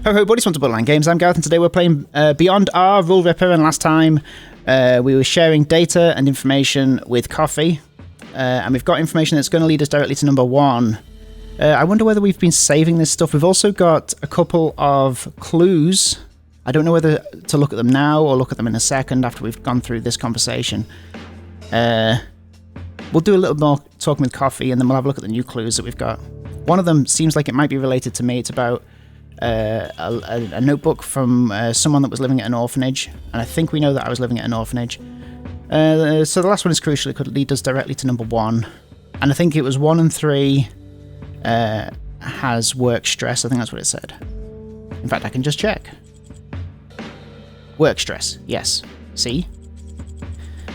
Ho ho buddies, welcome to Borderline Games. I'm Gareth and today we're playing Beyond R Rule Ripper, and last time we were sharing data and information with Coffee, and we've got information that's going to lead us directly to number 1. I wonder whether we've been saving this stuff. We've also got a couple of clues. I don't know whether to look at them now or look at them in a second after we've gone through this conversation. We'll do a little more talking with Coffee and then we'll have a look at the new clues that we've got. One of them seems like it might be related to me. It's about a notebook from someone that was living at an orphanage, and I think we know that I was living at an orphanage. So the last one is crucial. It could lead us directly to number 1, and I think it was 1 and 3 has work stress. I think that's what it said. In fact, I can just check. Work stress, yes. See?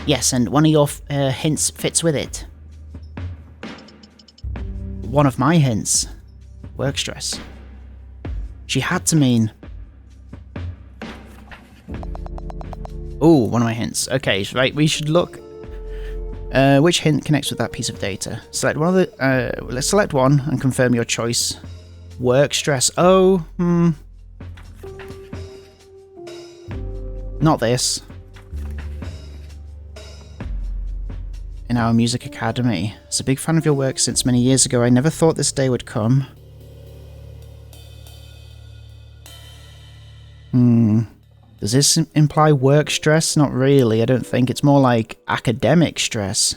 Yes, and one of your hints fits with it. One of my hints. Work stress. She had to mean... Oh, one of my hints. Okay, right, we should look... which hint connects with that piece of data? Select one of the... let's select one and confirm your choice. Work stress. Oh, not this. In our music academy. As a big fan of your work since many years ago, I never thought this day would come. Does this imply work stress? Not really, I don't think. It's more like academic stress.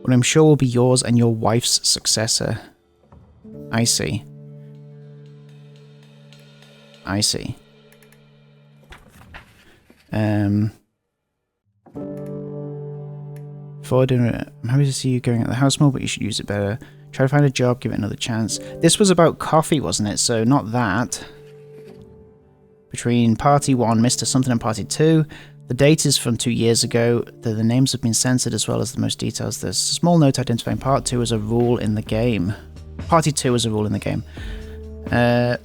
What I'm sure will be yours and your wife's successor. I see. I see. Before dinner, I'm happy to see you going at the house more, but you should use it better. Try to find a job, give it another chance. This was about Coffee, wasn't it? So not that. Between Party 1, Mr. Something, and Party 2. The date is from 2 years ago. The names have been censored as well as the most details. There's a small note identifying Part 2 as a rule in the game. Party 2 as a rule in the game. There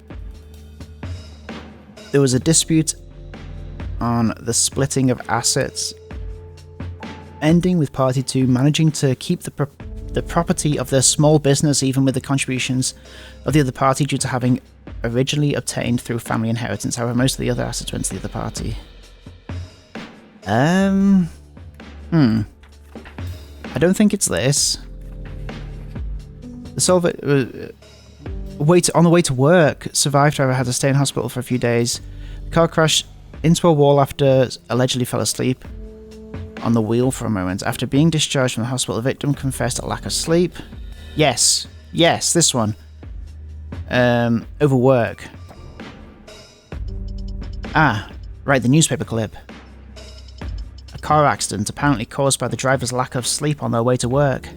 was a dispute on the splitting of assets, ending with Party 2 managing to keep the property of their small business even with the contributions of the other party due to having originally obtained through family inheritance. However, most of the other assets went to the other party. I don't think it's this. The solver... on the way to work, survived, however, had to stay in hospital for a few days. The car crashed into a wall after allegedly fell asleep on the wheel for a moment. After being discharged from the hospital, the victim confessed a lack of sleep. Yes, this one. Overwork. Ah, right, the newspaper clip. A car accident apparently caused by the driver's lack of sleep on their way to work.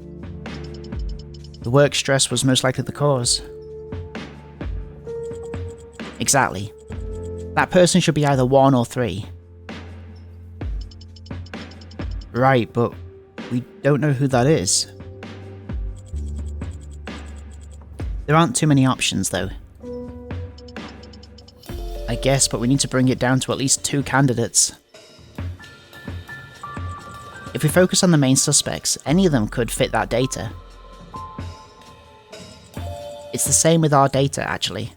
The work stress was most likely the cause. Exactly. That person should be either 1 or 3. Right, but we don't know who that is. There aren't too many options, though. I guess, but we need to bring it down to at least 2 candidates. If we focus on the main suspects, any of them could fit that data. It's the same with our data, actually.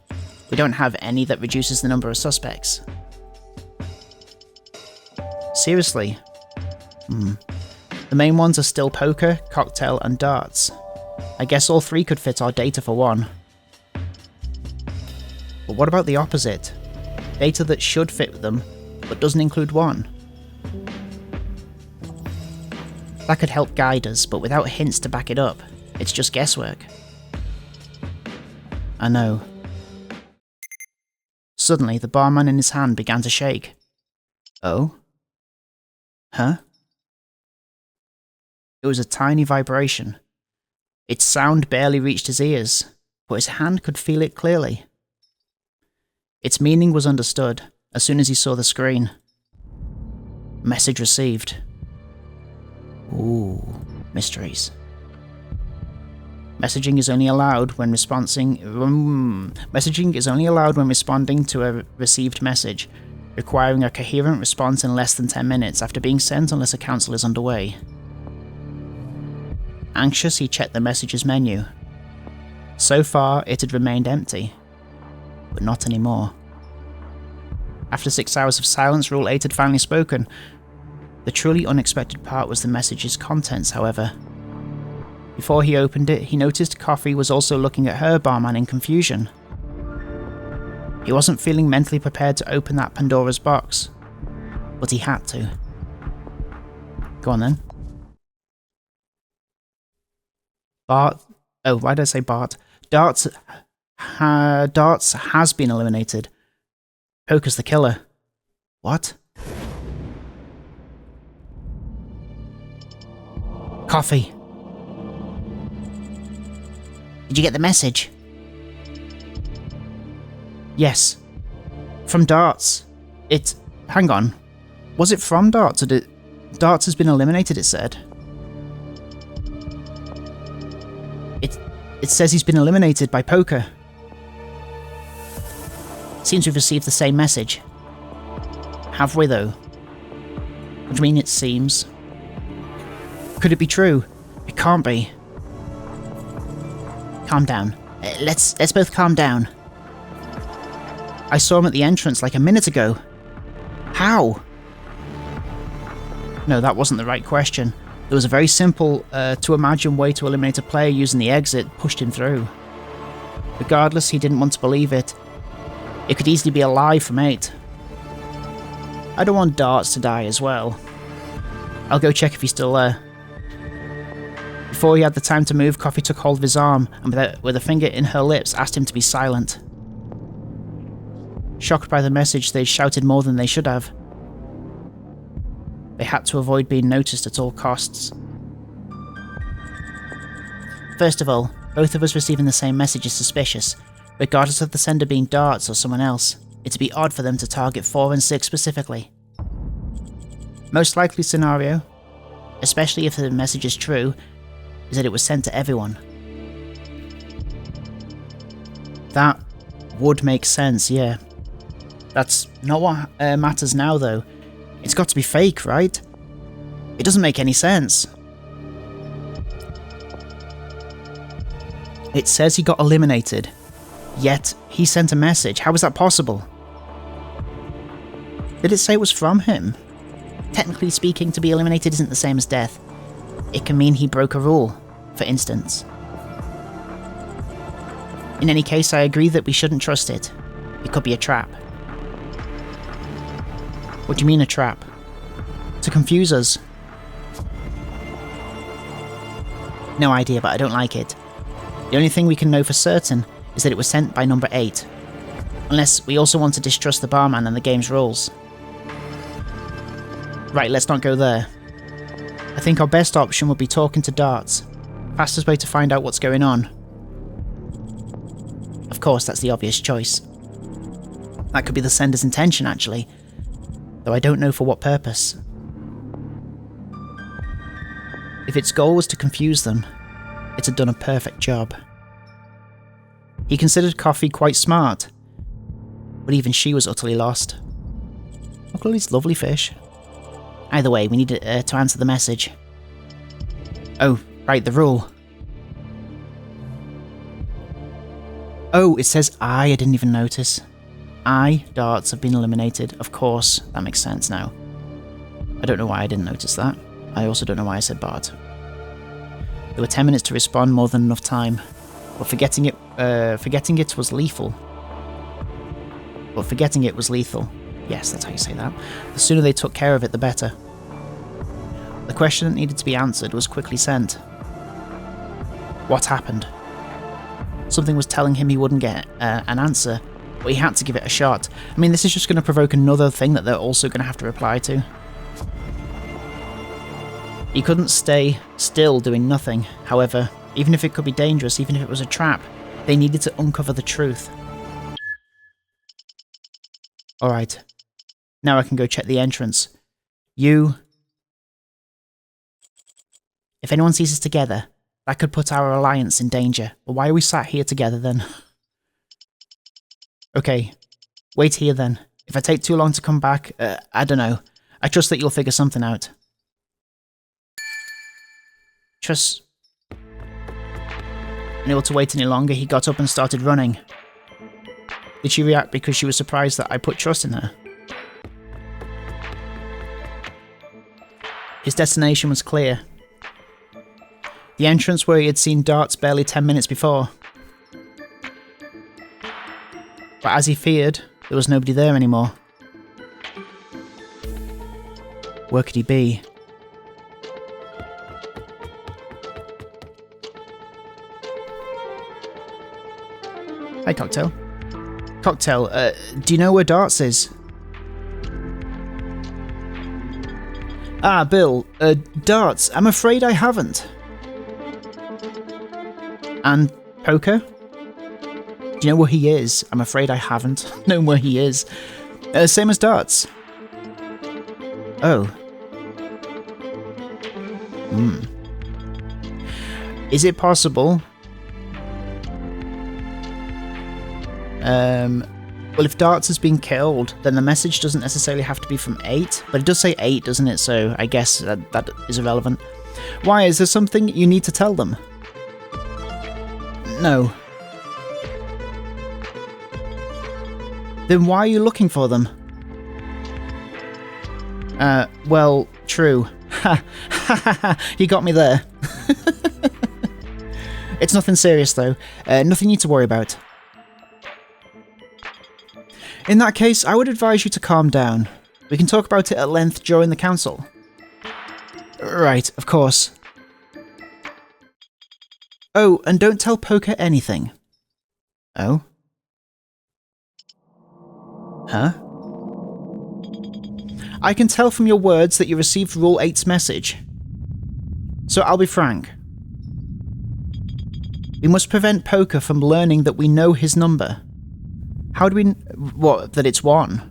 We don't have any that reduces the number of suspects. Seriously. The main ones are still poker, cocktail, and darts. I guess all 3 could fit our data for 1. But what about the opposite? Data that should fit them, but doesn't include 1. That could help guide us, but without hints to back it up, it's just guesswork. I know. Suddenly, the barman in his hand began to shake. Oh? Huh? It was a tiny vibration. Its sound barely reached his ears, but his hand could feel it clearly. Its meaning was understood as soon as he saw the screen. Message received. Ooh, mysteries. Messaging is only allowed when responding to a received message. requiring a coherent response in less than 10 minutes after being sent unless a council is underway. Anxious, he checked the messages menu. So far, it had remained empty, but not anymore. After 6 hours of silence, Rule 8 had finally spoken. The truly unexpected part was the message's contents, however. Before he opened it, he noticed Coffee was also looking at her barman in confusion. He wasn't feeling mentally prepared to open that Pandora's box, but he had to. Go on then. Oh, why did I say Bart? Darts has been eliminated. Poker's the killer. What? Coffee. Did you get the message? Yes. From Darts. Hang on. Was it from Darts, or did... Darts has been eliminated, it said. It says he's been eliminated by Poker. Seems we've received the same message. Have we, though? What do you mean, it seems? Could it be true? It can't be. Calm down. Let's both calm down. I saw him at the entrance like a minute ago. How? No, that wasn't the right question. There was a very simple, to imagine way to eliminate a player using the exit pushed him through. Regardless, he didn't want to believe it. It could easily be a lie from 8. I don't want Darts to die as well. I'll go check if he's still there. Before he had the time to move, Coffee took hold of his arm and with a finger in her lips asked him to be silent. Shocked by the message, they shouted more than they should have. They had to avoid being noticed at all costs. First of all, both of us receiving the same message is suspicious, regardless of the sender being Darts or someone else. It'd be odd for them to target 4 and 6 specifically. Most likely scenario, especially if the message is true, is that it was sent to everyone. That would make sense, yeah. That's not what matters now, though. It's got to be fake, right? It doesn't make any sense. It says he got eliminated, yet he sent a message. How is that possible? Did it say it was from him? Technically speaking, to be eliminated isn't the same as death. It can mean he broke a rule, for instance. In any case, I agree that we shouldn't trust it. It could be a trap. What do you mean a trap? To confuse us. No idea, but I don't like it. The only thing we can know for certain is that it was sent by number 8. Unless we also want to distrust the barman and the game's rules. Right, let's not go there. I think our best option would be talking to Darts. Fastest way to find out what's going on. Of course, that's the obvious choice. That could be the sender's intention, actually. Though I don't know for what purpose. If its goal was to confuse them, it had done a perfect job. He considered Coffee quite smart, but even she was utterly lost. Look at these lovely fish. Either way, we need to answer the message. Oh, right, the rule. Oh, it says I didn't even notice. Darts have been eliminated. Of course, that makes sense now. I don't know why I didn't notice that. I also don't know why I said Bart. There were 10 minutes to respond, more than enough time. But forgetting it was lethal. Yes, that's how you say that. The sooner they took care of it, the better. The question that needed to be answered was quickly sent. What happened? Something was telling him he wouldn't get an answer, but he had to give it a shot. I mean, this is just going to provoke another thing that they're also going to have to reply to. He couldn't stay still doing nothing. However, even if it could be dangerous, even if it was a trap, they needed to uncover the truth. Alright. Now I can go check the entrance. You... If anyone sees us together, that could put our alliance in danger. But why are we sat here together then? Okay. Wait here then. If I take too long to come back, I don't know. I trust that you'll figure something out. Trust... Unable to wait any longer, he got up and started running. Did she react because she was surprised that I put trust in her? His destination was clear. The entrance where he had seen darts barely 10 minutes before. But as he feared, there was nobody there anymore. Where could he be? Hi, Cocktail. Cocktail, do you know where Darts is? Ah, Bill, Darts, I'm afraid I haven't. And Poker? Do you know where he is? I'm afraid I haven't known where he is. Same as Darts. Oh. Is it possible... well, if Darts has been killed, then the message doesn't necessarily have to be from 8, but it does say 8, doesn't it? So I guess that is irrelevant. Why? Is there something you need to tell them? No. Then why are you looking for them? Well, true. Ha ha ha ha, you got me there. It's nothing serious though, nothing you need to worry about. In that case, I would advise you to calm down. We can talk about it at length during the council. Right, of course. Oh, and don't tell Poker anything. Oh? Huh? I can tell from your words that you received Rule 8's message. So I'll be frank. We must prevent Poker from learning that we know his number. How do we... what, that it's 1?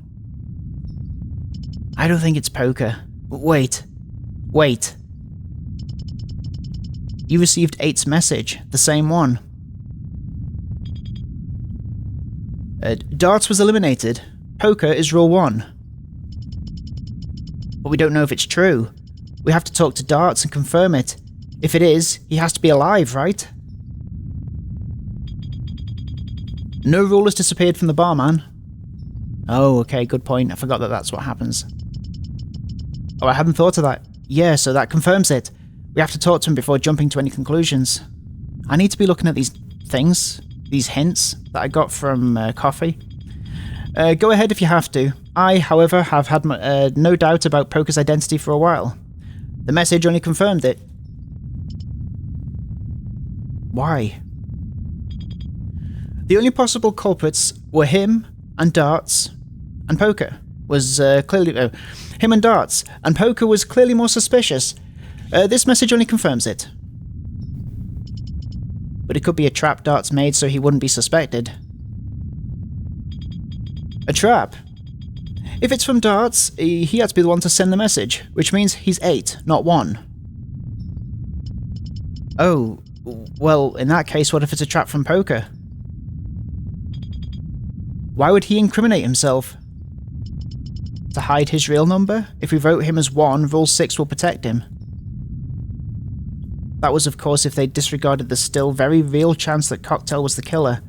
I don't think it's Poker. Wait. Wait. You received 8's message, the same one. Darts was eliminated. Poker is Rule 1. But we don't know if it's true. We have to talk to Darts and confirm it. If it is, he has to be alive, right? No rule has disappeared from the barman. Oh, okay, good point. I forgot that that's what happens. Oh, I hadn't thought of that. Yeah, so that confirms it. We have to talk to him before jumping to any conclusions. I need to be looking at these things, these hints that I got from Coffee. Go ahead if you have to. I, however, have had no doubt about Poker's identity for a while. The message only confirmed it. Why? The only possible culprits were him and Darts and Poker. Him and Darts and Poker was clearly more suspicious. This message only confirms it. But it could be a trap Darts made so he wouldn't be suspected. A trap? If it's from Darts, he had to be the one to send the message, which means he's 8, not 1. Oh, well, in that case, what if it's a trap from Poker? Why would he incriminate himself? To hide his real number? If we vote him as 1, Rule 6 will protect him. That was, of course, if they disregarded the still very real chance that Cocktail was the killer,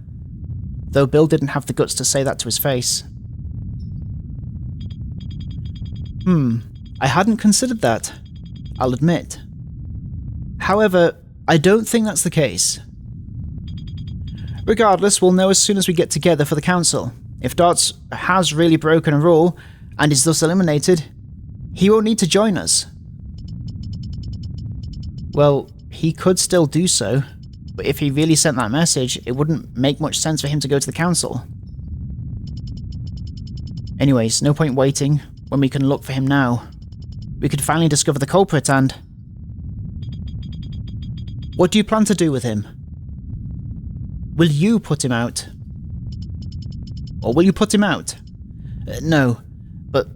though Bill didn't have the guts to say that to his face. I hadn't considered that, I'll admit. However, I don't think that's the case. Regardless, we'll know as soon as we get together for the council. If Darts has really broken a rule, and is thus eliminated, he won't need to join us. Well, he could still do so, but if he really sent that message, it wouldn't make much sense for him to go to the council. Anyways, no point waiting when we can look for him now. We could finally discover the culprit and... What do you plan to do with him? Will you put him out? Or will you put him out? No, but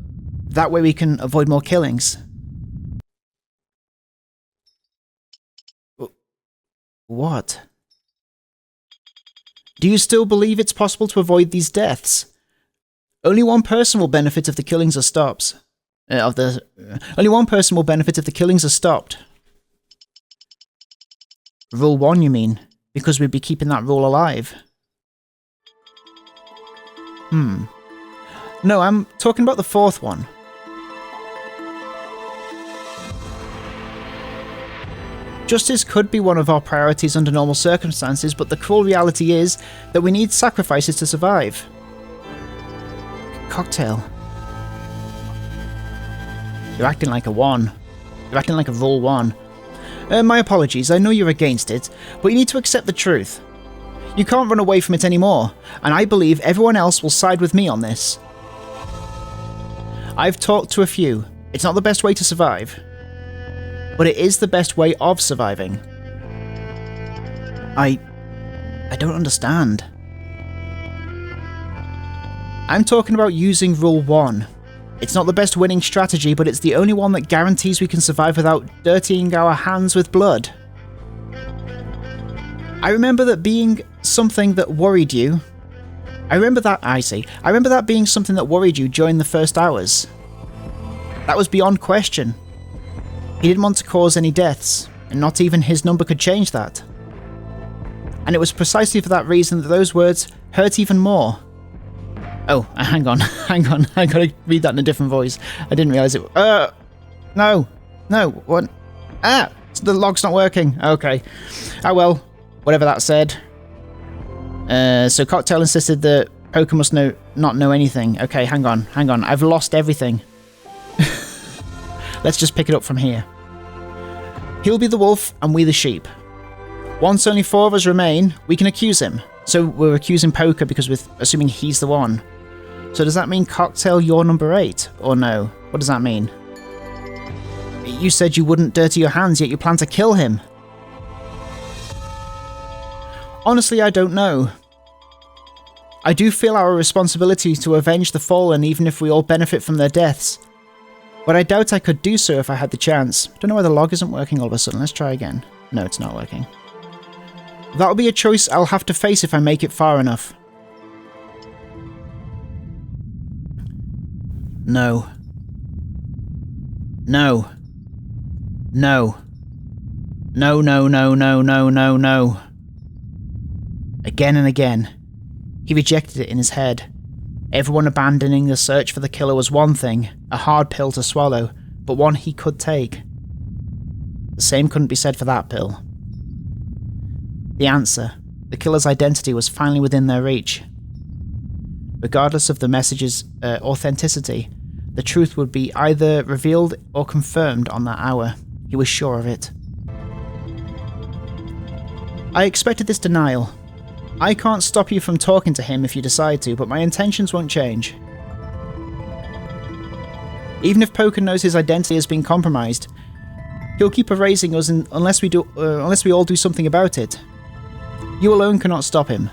that way we can avoid more killings. What? Do you still believe it's possible to avoid these deaths? Only one person will benefit if the killings are stopped. Only one person will benefit if the killings are stopped. Rule 1, you mean? Because we'd be keeping that rule alive. No, I'm talking about the 4th one. Justice could be one of our priorities under normal circumstances, but the cruel reality is that we need sacrifices to survive. Cocktail. You're acting like a 1. You're acting like a rule 1. My apologies, I know you're against it, but you need to accept the truth. You can't run away from it anymore, and I believe everyone else will side with me on this. I've talked to a few. It's not the best way to survive, but it is the best way of surviving. I don't understand. I'm talking about using Rule 1. It's not the best winning strategy, but it's the only one that guarantees we can survive without dirtying our hands with blood. I remember that being something that worried you. I remember that being something that worried you during the first hours. That was beyond question. He didn't want to cause any deaths, and not even his number could change that. And it was precisely for that reason that those words hurt even more. Oh, hang on, I gotta read that in a different voice. I didn't realise it. No, what? The log's not working. Okay. Oh well, whatever that said. So Cocktail insisted that Poker must not know anything. Okay, hang on. I've lost everything. Let's just pick it up from here. He'll be the wolf and we the sheep. Once only 4 of us remain, we can accuse him. So we're accusing Poker because we're assuming he's the one. So does that mean Cocktail, you're number 8? Or no? What does that mean? You said you wouldn't dirty your hands, yet you plan to kill him. Honestly, I don't know. I do feel our responsibility to avenge the fallen even if we all benefit from their deaths. But I doubt I could do so if I had the chance. Don't know why the log isn't working all of a sudden. Let's try again. No, it's not working. That'll be a choice I'll have to face if I make it far enough. No. No. No. No, no, no, no, no, no, no. Again and again. He rejected it in his head. Everyone abandoning the search for the killer was one thing, a hard pill to swallow, but one he could take. The same couldn't be said for that pill. The answer, the killer's identity, was finally within their reach. Regardless of the message's authenticity, the truth would be either revealed or confirmed on that hour. He was sure of it. I expected this denial. I can't stop you from talking to him if you decide to, but my intentions won't change. Even if Poker knows his identity has been compromised, he'll keep erasing us unless we all do something about it. You alone cannot stop him.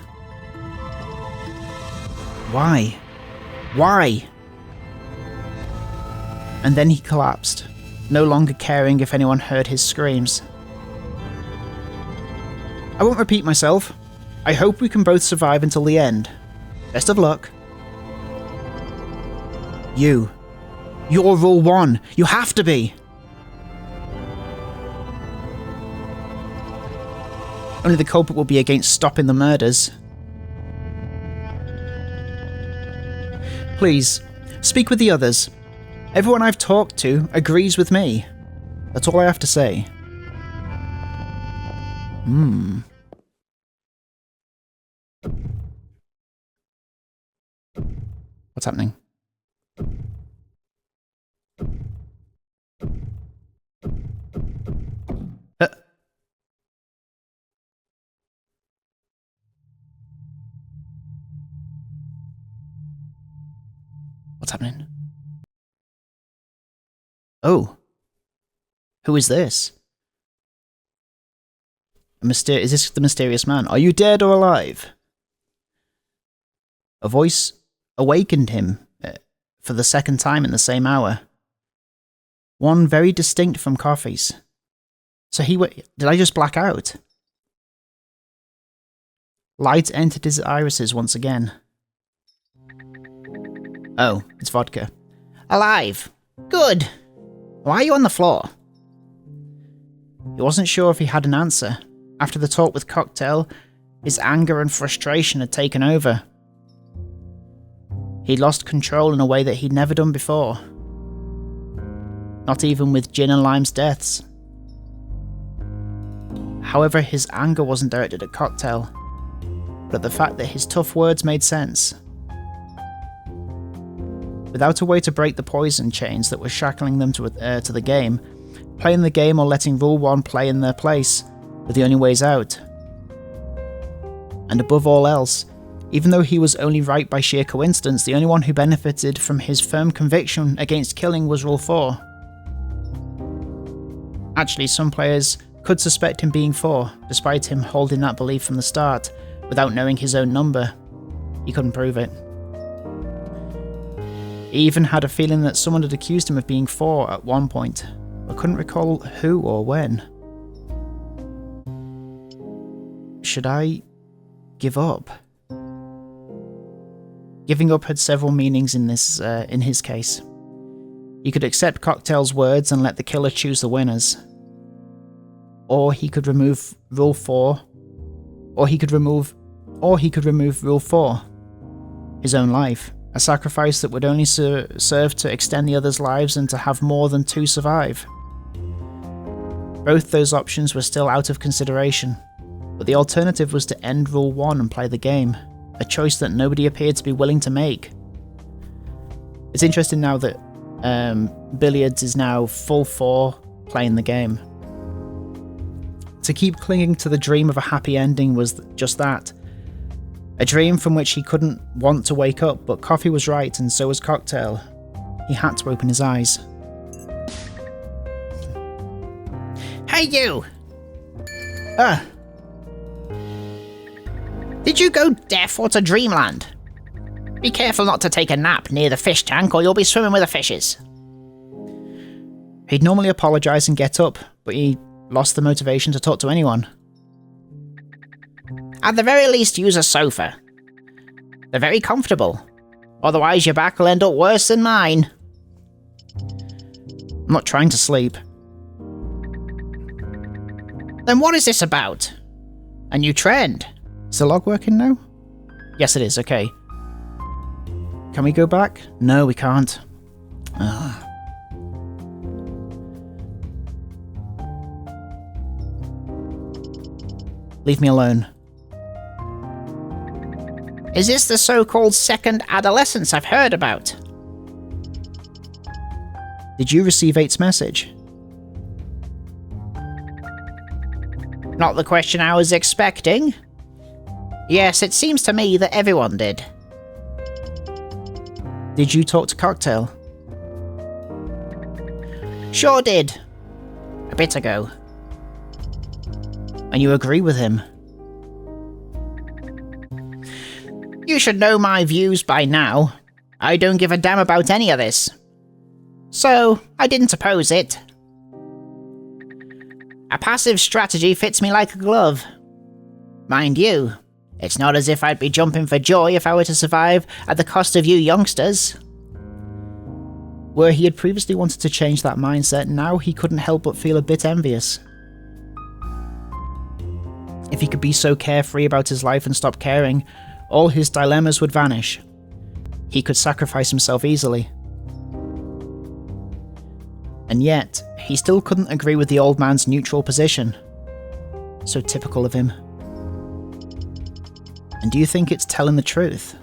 Why? Why? And then he collapsed, no longer caring if anyone heard his screams. I won't repeat myself. I hope we can both survive until the end. Best of luck. You're Rule 1. You have to be. Only the culprit will be against stopping the murders. Please, speak with the others. Everyone I've talked to agrees with me. That's all I have to say. What's happening? What's happening? Oh. Who is this? Is this the mysterious man? Are you dead or alive? A voice awakened him for the second time in the same hour. One very distinct from Coffee's. So did I just black out? Light entered his irises once again. Oh, it's vodka. Alive. Good. Why are you on the floor? He wasn't sure if he had an answer. After the talk with Cocktail, his anger and frustration had taken over. He'd lost control in a way that he'd never done before. Not even with Gin and Lime's deaths. However, his anger wasn't directed at Cocktail, but at the fact that his tough words made sense. Without a way to break the poison chains that were shackling them to the game, playing the game or letting Rule 1 play in their place were the only ways out. And above all else, even though he was only right by sheer coincidence, the only one who benefited from his firm conviction against killing was Rule 4. Actually, some players could suspect him being 4, despite him holding that belief from the start, without knowing his own number. He couldn't prove it. He even had a feeling that someone had accused him of being 4 at one point, but couldn't recall who or when. Should I give up? Giving up had several meanings in his case. He could accept Cocktail's words and let the killer choose the winners. Or he could remove Rule 4. Or he could remove Rule 4. His own life. A sacrifice that would only serve to extend the others' lives and to have more than 2 survive. Both those options were still out of consideration, but the alternative was to end Rule 1 and play the game, a choice that nobody appeared to be willing to make. It's interesting now that Billiards is now full 4 playing the game. To keep clinging to the dream of a happy ending was just that. A dream from which he couldn't want to wake up, but Coffee was right and so was Cocktail. He had to open his eyes. Hey you! Did you go deaf or to dreamland? Be careful not to take a nap near the fish tank or you'll be swimming with the fishes. He'd normally apologise and get up, but he lost the motivation to talk to anyone. At the very least, use a sofa. They're very comfortable. Otherwise, your back will end up worse than mine. I'm not trying to sleep. Then what is this about? A new trend? Is the log working now? Yes, it is. Okay. Can we go back? No, we can't. Ah. Leave me alone. Is this the so-called second adolescence I've heard about? Did you receive 8's message? Not the question I was expecting. Yes, it seems to me that everyone did. Did you talk to Cocktail? Sure did. A bit ago. And you agree with him? You should know my views by now. I don't give a damn about any of this. So, I didn't oppose it. A passive strategy fits me like a glove. Mind you, it's not as if I'd be jumping for joy if I were to survive at the cost of you youngsters. Where he had previously wanted to change that mindset, now he couldn't help but feel a bit envious. If he could be so carefree about his life and stop caring, all his dilemmas would vanish. He could sacrifice himself easily. And yet, he still couldn't agree with the old man's neutral position. So typical of him. And do you think it's telling the truth?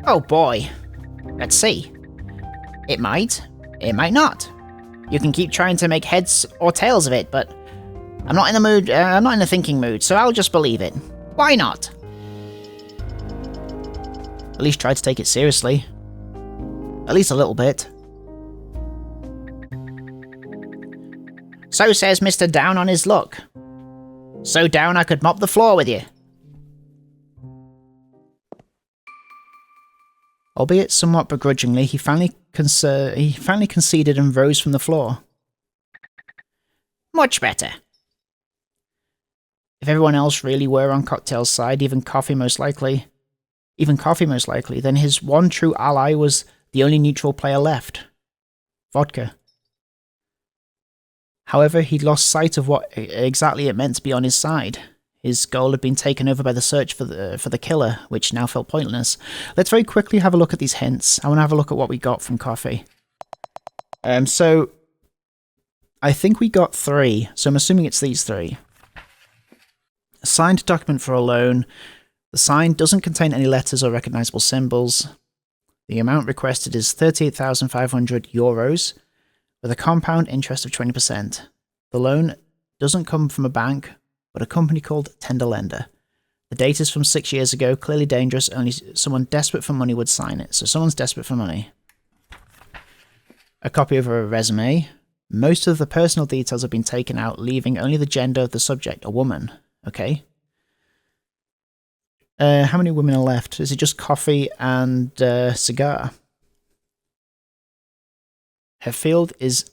Oh boy. Let's see. It might not. You can keep trying to make heads or tails of it, but I'm not in the mood, I'm not in the thinking mood, so I'll just believe it. Why not? At least try to take it seriously. At least a little bit. So says Mr. Down on his luck. So down I could mop the floor with you. Albeit somewhat begrudgingly, he finally conceded and rose from the floor. Much better. If everyone else really were on Cocktail's side, even Coffee most likely, even coffee most likely, then his one true ally was the only neutral player left. Vodka. However, he'd lost sight of what exactly it meant to be on his side. His goal had been taken over by the search for the killer, which now felt pointless. Let's very quickly have a look at these hints. I want to have a look at what we got from Coffee. So I think we got 3, so I'm assuming it's these 3. A signed document for a loan. The sign doesn't contain any letters or recognizable symbols. The amount requested is 38,500 euros, with a compound interest of 20%. The loan doesn't come from a bank, but a company called Tender Lender. The date is from 6 years ago, clearly dangerous, only someone desperate for money would sign it. So someone's desperate for money. A copy of a resume. Most of the personal details have been taken out, leaving only the gender of the subject, a woman. Okay. How many women are left? Is it just Coffee and Cigar? Her field is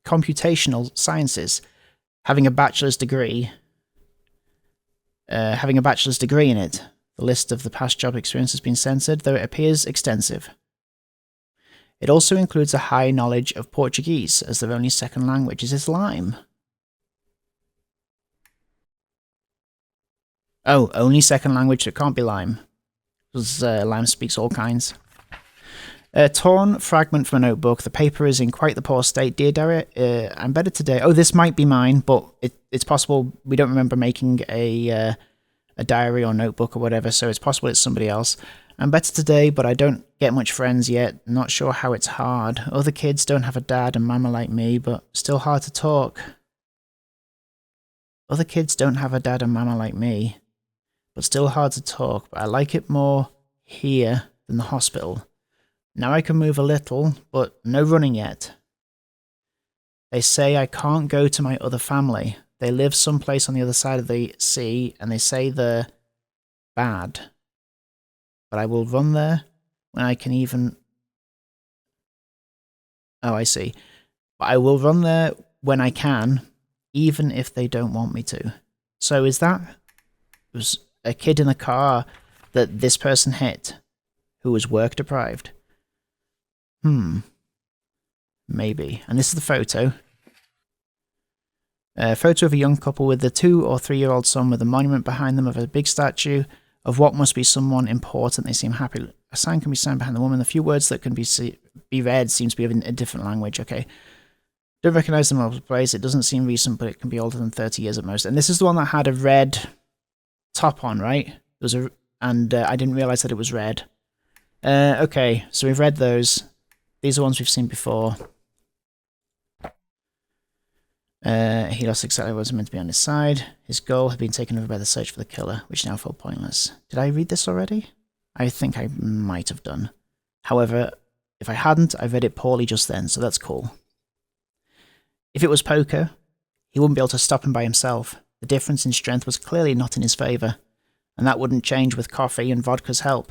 computational sciences. Having a bachelor's degree in it. The list of the past job experience has been censored, though it appears extensive. It also includes a high knowledge of Portuguese as their only second language. Is this Lime? Oh, only second language, it can't be Lime. Because Lime speaks all kinds. A torn fragment from a notebook. The paper is in quite the poor state. Dear Diary, I'm better today. Oh, this might be mine, but it's possible we don't remember making a diary or notebook or whatever, so it's possible it's somebody else. I'm better today, but I don't get much friends yet. Not sure how it's hard. Other kids don't have a dad and mama like me, but still hard to talk. Other kids don't have a dad and mama like me, but still hard to talk. But I like it more here than the hospital. Now I can move a little, but no running yet. They say I can't go to my other family. They live someplace on the other side of the sea, and they say they're bad. But I will run there when I can even... Oh, I see. But I will run there when I can, even if they don't want me to. So is that... It was a kid in a car that this person hit, who was work deprived. Maybe. And this is the photo. A photo of a young couple with a 2 or 3 year old son with a monument behind them of a big statue of what must be someone important. They seem happy. A sign can be signed behind the woman. The few words that can be read seems to be in a different language. Okay. Don't recognize the multiple place. It doesn't seem recent, but it can be older than 30 years at most. And this is the one that had a red top on, right? There was I didn't realize that it was red. Okay, so we've read those. These are ones we've seen before. He lost exactly what was meant to be on his side. His goal had been taken over by the search for the killer, which now felt pointless. Did I read this already? I think I might have done. However, if I hadn't, I read it poorly just then, so that's cool. If it was poker, he wouldn't be able to stop him by himself. The difference in strength was clearly not in his favour, and that wouldn't change with Coffee and Vodka's help.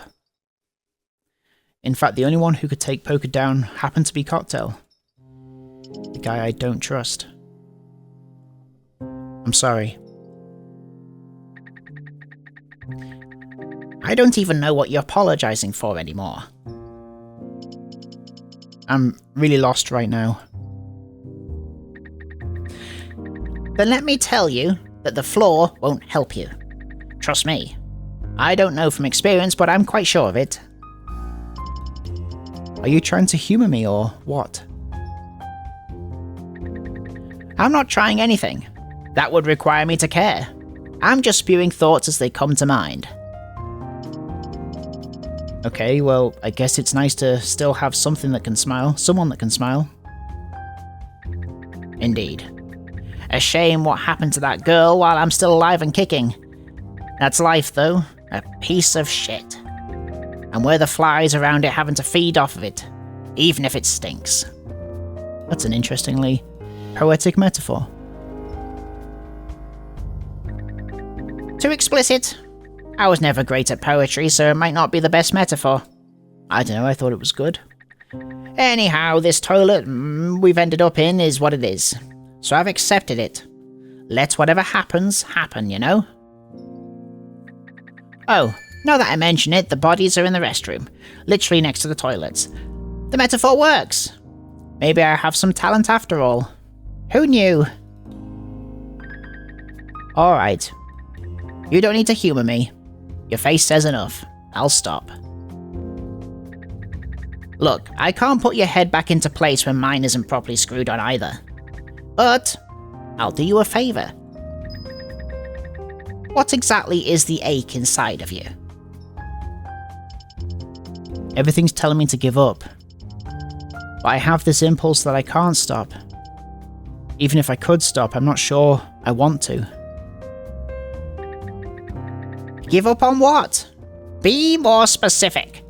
In fact, the only one who could take poker down happened to be Cocktail. The guy I don't trust. I'm sorry. I don't even know what you're apologising for anymore. I'm really lost right now. Then let me tell you that the floor won't help you. Trust me. I don't know from experience, but I'm quite sure of it. Are you trying to humour me or what? I'm not trying anything. That would require me to care. I'm just spewing thoughts as they come to mind. Okay, well, I guess it's nice to still have something that can smile. Someone that can smile. Indeed. A shame what happened to that girl while I'm still alive and kicking. That's life, though. A piece of shit. And we're the flies around it having to feed off of it, even if it stinks. That's an interestingly poetic metaphor. Too explicit? I was never great at poetry, so it might not be the best metaphor. I don't know, I thought it was good. Anyhow, this toilet we've ended up in is what it is. So I've accepted it. Let whatever happens, happen, you know? Oh, Now that I mention it, the bodies are in the restroom, literally next to the toilets. The metaphor works. Maybe I have some talent after all. Who knew? Alright. You don't need to humour me. Your face says enough. I'll stop. Look, I can't put your head back into place when mine isn't properly screwed on either. But I'll do you a favour. What exactly is the ache inside of you? Everything's telling me to give up. But I have this impulse that I can't stop. Even if I could stop, I'm not sure I want to. Give up on what? Be more specific.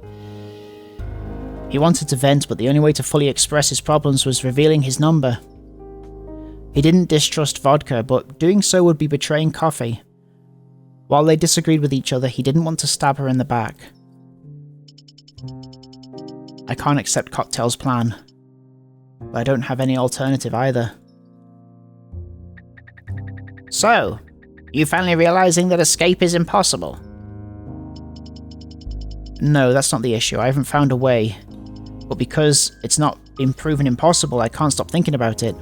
He wanted to vent, but the only way to fully express his problems was revealing his number. He didn't distrust vodka, but doing so would be betraying Coffee. While they disagreed with each other, he didn't want to stab her in the back. I can't accept Cocktail's plan, but I don't have any alternative either. So, you finally realizing that escape is impossible? No, that's not the issue. I haven't found a way. But because it's not been proven impossible, I can't stop thinking about it.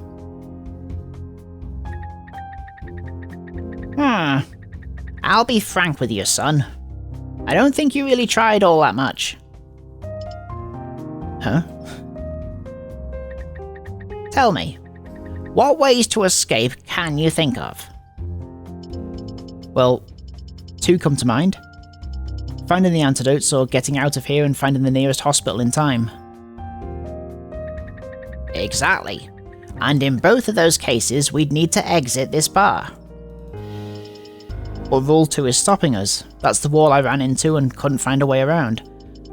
I'll be frank with you, son. I don't think you really tried all that much. Huh? Tell me, what ways to escape can you think of? Well, two come to mind. Finding the antidotes or getting out of here and finding the nearest hospital in time. Exactly. And in both of those cases, we'd need to exit this bar. But Rule 2 is stopping us. That's the wall I ran into and couldn't find a way around.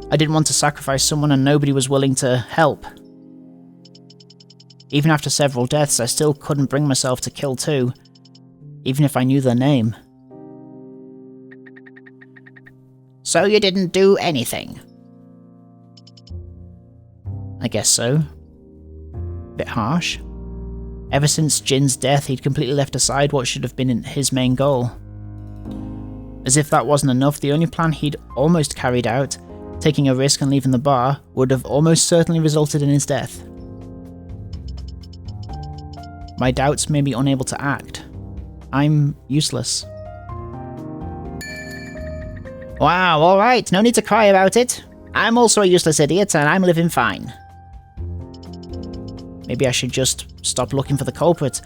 I didn't want to sacrifice someone and nobody was willing to help. Even after several deaths, I still couldn't bring myself to kill two, even if I knew their name. So you didn't do anything? I guess so. Bit harsh. Ever since Jin's death, he'd completely left aside what should have been his main goal. As if that wasn't enough, the only plan he'd almost carried out, taking a risk and leaving the bar, would have almost certainly resulted in his death. My doubts made me unable to act. I'm useless. Wow, alright, no need to cry about it. I'm also a useless idiot and I'm living fine. Maybe I should just stop looking for the culprit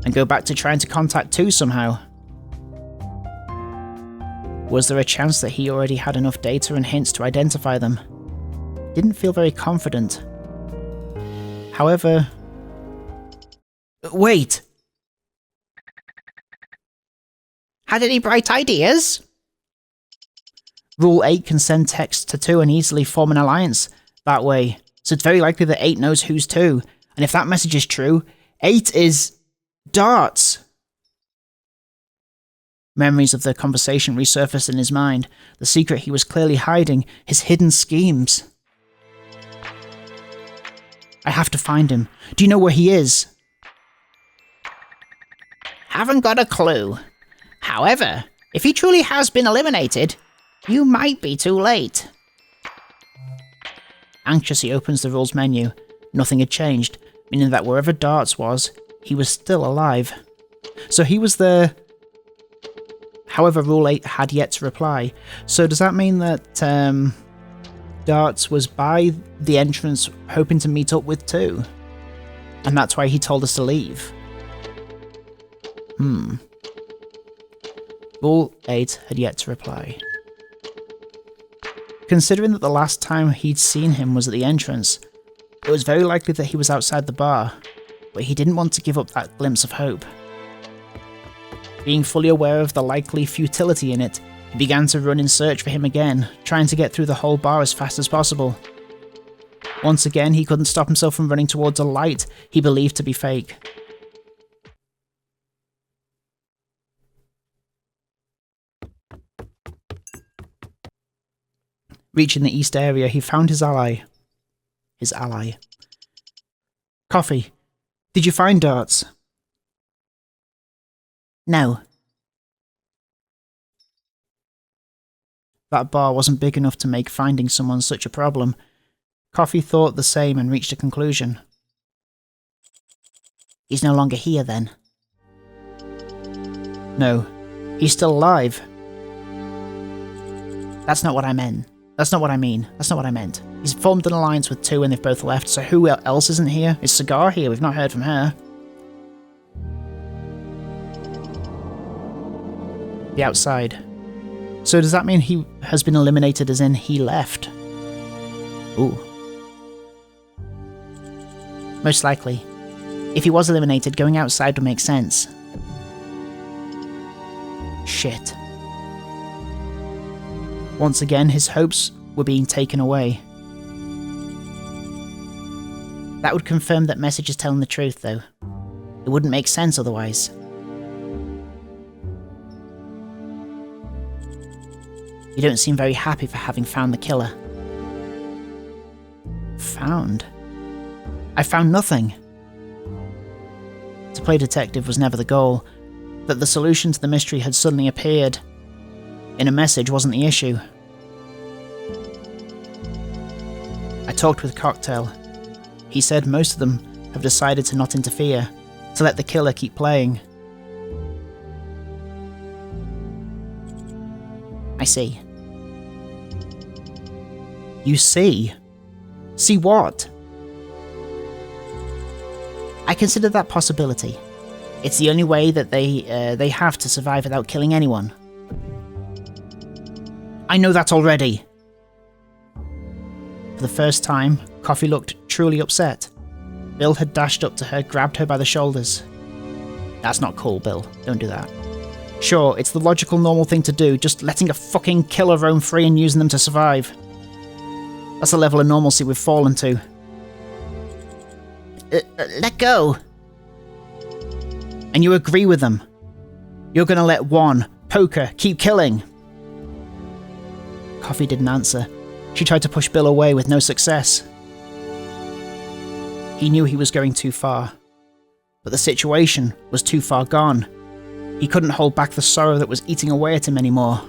and go back to trying to contact 2 somehow. Was there a chance that he already had enough data and hints to identify them? Didn't feel very confident. However... Wait! Had any bright ideas? Rule 8 can send texts to 2 and easily form an alliance that way, so it's very likely that 8 knows who's 2, and if that message is true, 8 is... darts! Memories of the conversation resurfaced in his mind, the secret he was clearly hiding, his hidden schemes. I have to find him. Do you know where he is? Haven't got a clue. However, if he truly has been eliminated, you might be too late. Anxious, he opens the rules menu. Nothing had changed, meaning that wherever Darts was, he was still alive. So he was there. However, Rule 8 had yet to reply. So does that mean that Darts was by the entrance hoping to meet up with 2? And that's why he told us to leave? Rule 8 had yet to reply. Considering that the last time he'd seen him was at the entrance, it was very likely that he was outside the bar, but he didn't want to give up that glimpse of hope. Being fully aware of the likely futility in it, he began to run in search for him again, trying to get through the whole bar as fast as possible. Once again, he couldn't stop himself from running towards a light he believed to be fake. Reaching the east area, he found his ally. Coffee, did you find Darts? No. That bar wasn't big enough to make finding someone such a problem. Coffee thought the same and reached a conclusion. He's no longer here, then. No, he's still alive. That's not what I meant. That's not what I mean. That's not what I meant. He's formed an alliance with two and they've both left, so who else isn't here? Is Cigar here? We've not heard from her. The outside. So does that mean he has been eliminated as in he left? Ooh. Most likely. If he was eliminated, going outside would make sense. Shit. Once again, his hopes were being taken away. That would confirm that message is telling the truth, though. It wouldn't make sense otherwise. You don't seem very happy for having found the killer. Found? I found nothing. To play detective was never the goal. That the solution to the mystery had suddenly appeared in a message wasn't the issue. I talked with Cocktail. He said most of them have decided to not interfere, to let the killer keep playing. I see. You see? See what? I consider that possibility. It's the only way that they have to survive without killing anyone. I know that already. For the first time, Coffee looked truly upset. Bill had dashed up to her, grabbed her by the shoulders. That's not cool, Bill. Don't do that. Sure, it's the logical, normal thing to do, just letting a fucking killer roam free and using them to survive. That's the level of normalcy we've fallen to. Let go! And you agree with them. You're gonna let one, Poker, keep killing. Coffee didn't answer. She tried to push Bill away with no success. He knew he was going too far. But the situation was too far gone. He couldn't hold back the sorrow that was eating away at him anymore.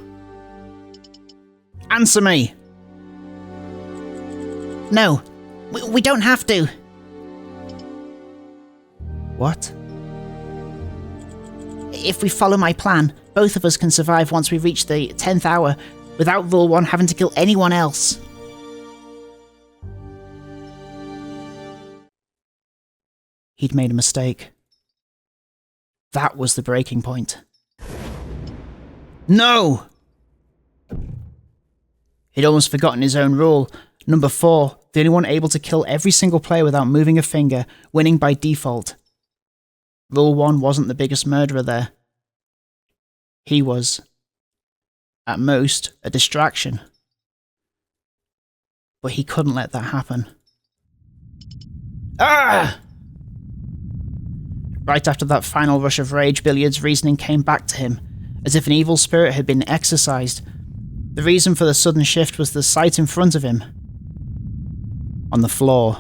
Answer me! No, we don't have to. What? If we follow my plan, both of us can survive once we reach the 10th hour without Rule 1 having to kill anyone else. He'd made a mistake. That was the breaking point. No! He'd almost forgotten his own rule. Number 4, the only one able to kill every single player without moving a finger, winning by default. Rule 1 wasn't the biggest murderer there. He was, at most, a distraction. But he couldn't let that happen. Ah! Right after that final rush of rage, Billiards' reasoning came back to him, as if an evil spirit had been exorcised. The reason for the sudden shift was the sight in front of him. On the floor.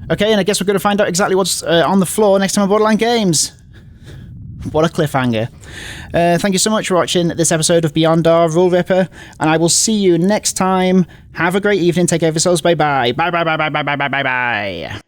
Okay, and I guess we're going to find out exactly what's on the floor next time on Borderline Games. What a cliffhanger. Thank you so much for watching this episode of Beyond Our Rule Ripper, and I will see you next time. Have a great evening. Take care of yourselves. Bye-bye. Bye-bye-bye-bye-bye-bye-bye-bye.